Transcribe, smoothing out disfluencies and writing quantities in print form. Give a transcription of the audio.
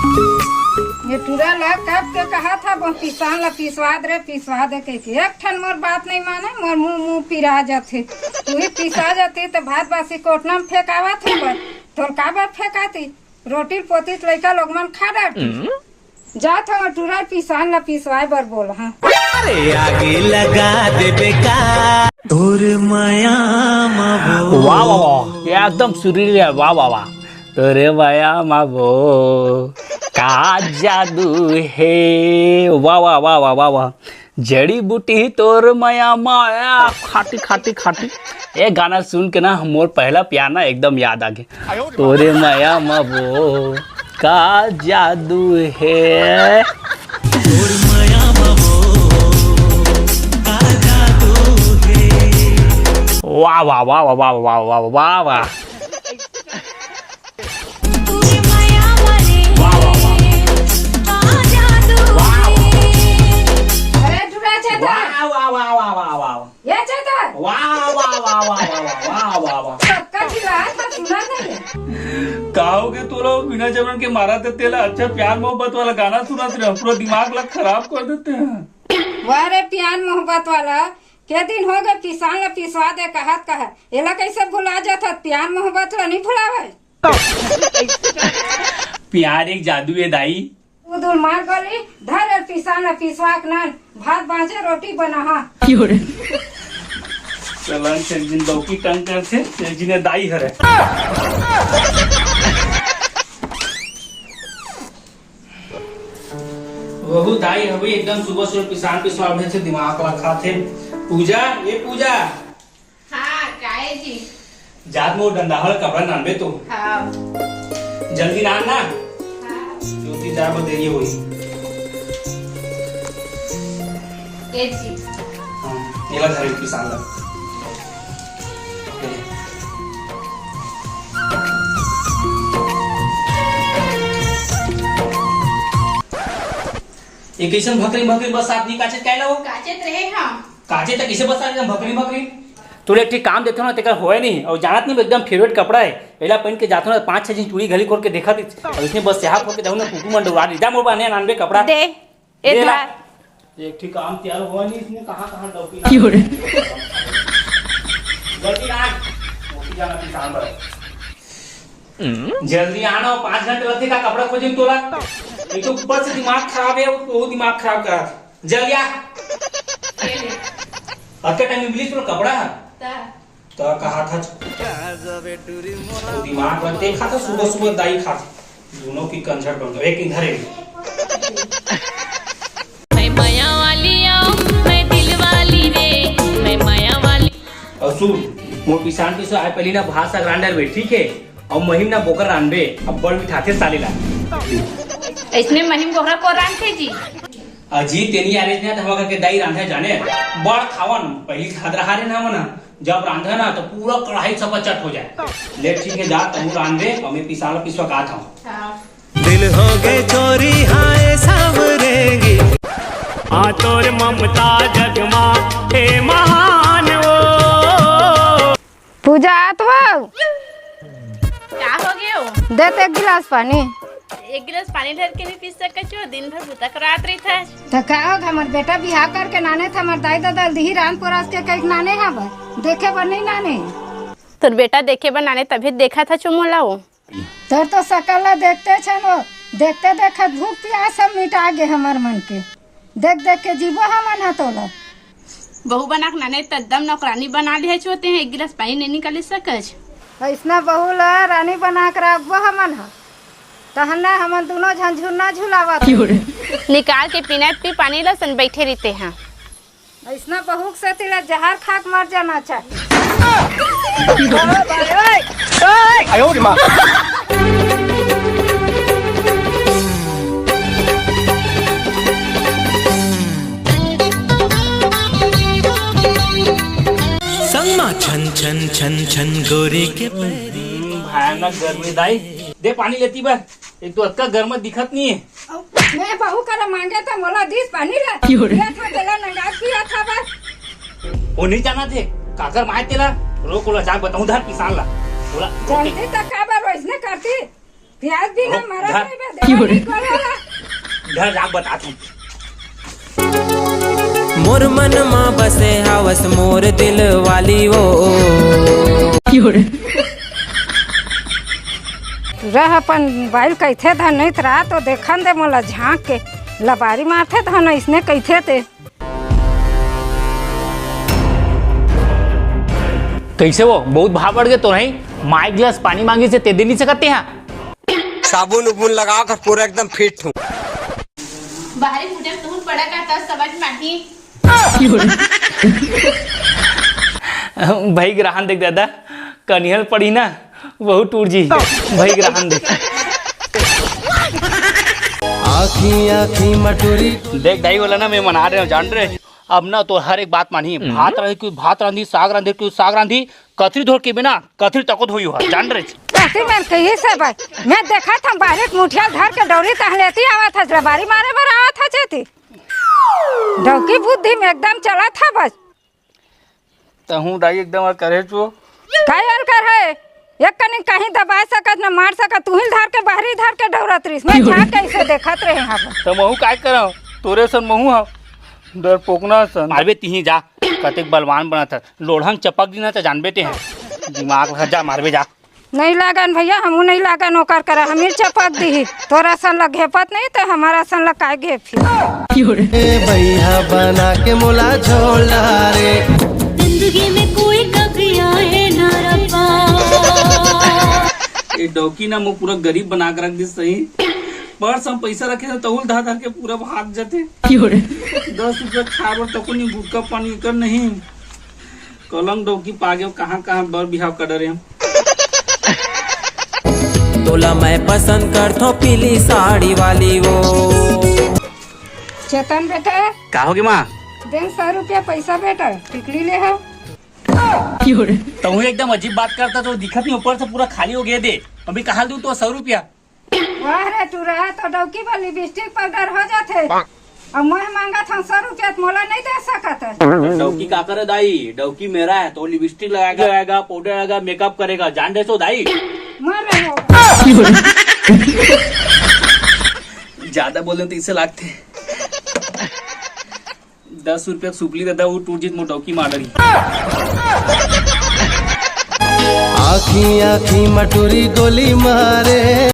ये टूरा लग कब के कहा था पिसान ला पिसवा दे के एक ठन मोर बात नहीं माने मोर मुंह पिरा जाथे तू ही पिसा जाती तो भात बासी कोटना में फेंकावा थी पर तोर का बार फेंकाती रोटी पोती लड़का लोग मन खा डाटी जा था टूरा पिसान ला पिसवाए बर बोल हाँ अरे आगे लगा दे बेकार तोर माया मावो वाह वाह वाह ये एकदम सुरीली है वाह वाह वाह तोरे माया मावो का जादू है वाह वाह वाह वाह वाह वाह जड़ी बूटी तोर माया माया खाटी खाटी खाटी ये गाना सुन के ना मोर पहला प्यार ना एकदम याद आ गया तोरे माया मावो का जादू है तोर माया मावो का जादू है वाह वाह वाह वाह वाह वाह वाह वाह वाह कहोगे तो लोग बिना जबरन के मारा देते ला अच्छा प्यार मोहब्बत वाला गाना सुना पूरा दिमाग लग खराब कर देते हैं। वाह रे प्यार मोहब्बत वाला के दिन हो गए पिसान ला पिसवा दे कहत कहा एला कैसे भुला जाता प्यार मोहब्बत ला नहीं भुलावे प्यार एक जादू है दाई उदुल मार गली धर पिसान ला पिसवा के नान भात बाजे रोटी बना चलन से जिन दौकी टंग कर से जिन्हें दाई हरे वहु दाई हवे एकदम सुबह सुबह पिसान पिसवा उठे से दिमाग रखा थे पूजा ये पूजा हाँ काहे जी जात में डंडाहल कपड़ा नानबे तो हाँ जल्दी नान ना हाँ क्योंकि जा बहुत देरी हुई ये जी ये ला धरे पिसान ला ये कैसे भकरी बस साथ नहीं काचे कहला वो काचेत रहे हम काचे तक कैसे बस साथ भकरी तू एक ठीक काम देते हो ना तेरा होए नहीं और जानत नहीं एकदम फेवरेट कपड़ा है एला पहन के जाता ना 5-6 दिन चूड़ी घली खोल के देखा थी और उसने बस यहाँ खोल के देखो ना कुकू मंड उड़ा दी जा मोर बने नानबे कपड़ा दे इधर एक ठीक काम तैयार हुआ नहीं इसने कहां डौकी क्यों रे जल्दी आ मोती जाना किसान बड़ा जल्दी आना 5 घंटे लगते का कपड़ा खोजे तोला एक तो ऊपर से दिमाग खराब है वो दिमाग खराब करा जल्दी आ अके टाइम इंग्लिश में कपड़ा है तो कहा था तो दिमाग में देखा था सुबह सुबह दाई खा दोनों की कंसर्ट बन गए एक इधर है मैं माया वाली आओ मैं दिल वाली रे मैं माया वाली और सुन मोर किसान की सो आए पहली ना भाषा ग्रांडर वे ठीक है और महिम ना बोकर रानबे अब बड़ मिठाते सालेला इसमें महिम गोहरा को रान थे जी अजी तेनी आरे ने धवा करके दाई रांधे जाने बड़ खावन पहली खाद रहा रे ना मना जब रांधे ना तो पूरा कढ़ाई चपाचट हो जाए ले ठीक है जा तुम रांधे और मैं पिसवा का था दिल हो गए चोरी हाय सावरेंगी आ तोर ममता जगमा हे महान वो पूजा आतवा क्या हो गयो देते एक गिलास पानी एक गिलास पानी ढर के नहीं पी सके छो दिन भर बुता करात रही था तो का होगा हमार बेटा बिहार करके नाने था हमार दाई दादा दी रान पुरास के कई नाने हैं बस देखे पर नहीं नाने तोर बेटा देखे बनाने तभी देखा था चुमोला वो तोर तो सकल देखते छनो देखते देखते भूख प्यास सब मिटा गे हमार मन के देख देख के जीवो हमन हतोला बहू बना के नाने तद्दम नौकरानी बना लिए होते हैं एक गिलास पानी नहीं निकाल सकज ऐसना बहू ला रानी बना कर रखबो हमन हा तहना हमन दोनों झंझुना झुलावा निकाल के पीना पी पानी लसन बैठे रहते हैं ऐसना बहू से तिला जहर खाक मर जाना चाहिए संगमा छन छन छन छन गोरी के भयानक गर्मी दाई दे पानी लेती बा एक तो अक्का गर्म दिखत नहीं है मैं बहू कर मांगे तो मोला दिस पानी ला ये था देला नंगा किया था बस वो नहीं जाना थे काकर माय तेला रोक ओला जाग बताऊं धर किसान ला बोला जल्दी तक काबर वैसने करती प्याज भी ना मरा घर- नहीं बे, देवा नहीं करेला। घर जा बता तू मोर मन माँ बसे हवस मोर दिल वाली वो रह अपन बैल कैथे धन नहीं रहा तो देखन दे मोला झांक के लबारी मारथे धन इसने कैथे ते कैसे वो बहुत भाव बढ़ गए तो नहीं माँ एक गिलास पानी मांगी से ते दे नहीं सकते हैं साबुन उबुन लगा कर पूरा एकदम फिट हूँ। बाहरी कुठे तुम्ही पडा का समझ नाही भाई ग्रहण देख दादा कनिहल पड़ी ना बहुत टूट जी भाई ग्रहण देख आखी आखी मटूरी देख दाई बोला ना मैं मना रहे हूँ जान रहे अब ना तो हर एक बात मानी भात रही कोई भात रांधी साग रांधी कोई साग रांधी कथरी धोर के बिना कथरी तको धोई हुआ जान रहे कहती मैं कही से भाई मैं देखा था बारिक मुठिया धर के डौरी तहलेती आवा था लबारी मारे बर आवा था चेती डौकी बुद्धि में एकदम चला था बस तो हूँ दाई एकदम और करे तो काय और कर है एक कनी कहीं दबा सकत न मार सकत तू ही धार के बाहरी धार के डौरत रही मैं झाँक कैसे देखत रहे यहाँ पर तो महू काय करा तोरे सन महू हा डर पोकना सन मारबे तिही जा कतेक बलवान बना था लोढ़ंग चपक दी ना तो जानबे ते हैं दिमाग लगा जा मारबे जा नहीं लागन भैया हमू नहीं लागन ओकर कर हमीर चपक दी तोरा सन लग घेपत नहीं तो हमारा सन लग काय घेप भैया बना के मोला झोला रे जिंदगी में कोई कभी आए ना रब्बा ये डौकी ना मुँह पूरा गरीब बना के रख दी सही पर्स हम पैसा रखे थे तहुल धा धा के पूरा भाग जाते 10 रुपया खाबर तक नहीं गुटका पानी कर नहीं कलंग डौकी पागे कहाँ कहाँ बर बिहाव कर रहे हम तोला मैं पसंद करतो पीली साड़ी वाली वो चेतन बेटा का होगी माँ दिन 100 रुपया पैसा बेटा टिकली ले है तहु एकदम अजीब बात करता तो दिखत नहीं ऊपर से पूरा खाली हो गया दे अभी कहा दूं तो 100 रुपया वाह रे तू रहा तो डौकी वाली लिपस्टिक पाउडर हो जाते अब मैं मांगा था 100 रुपया तो मोला नहीं दे सकत है डौकी का करे दाई डौकी मेरा है तो लिपस्टिक लगाएगा पाउडर लगाएगा मेकअप करेगा जान दे सो दाई मर रहे हो ज्यादा बोले तो इससे लागते 10 रुपया सुपली दादा वो टूट जीत मो डौकी मार रही आखी आखी मटूरी गोली मारे